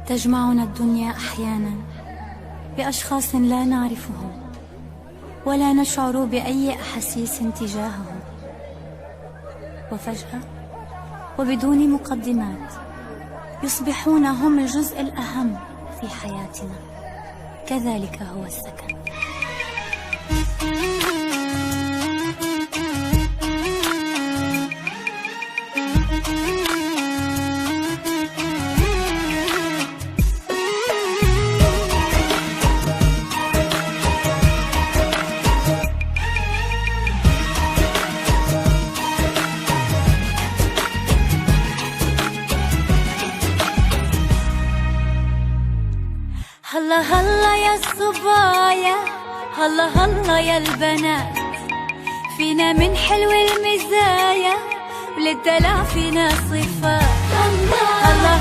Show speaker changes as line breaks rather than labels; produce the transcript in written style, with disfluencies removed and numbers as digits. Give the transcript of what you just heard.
تجمعنا الدنيا أحيانا بأشخاص لا نعرفهم ولا نشعر بأي أحاسيس تجاههم، وفجأة وبدون مقدمات يصبحون هم الجزء الأهم في حياتنا. كذلك هو السكن. هلا هلا يا الصبايا، هلا هلا يا البنات، فينا من حلو المزايا وللدلع فينا صفات. هلا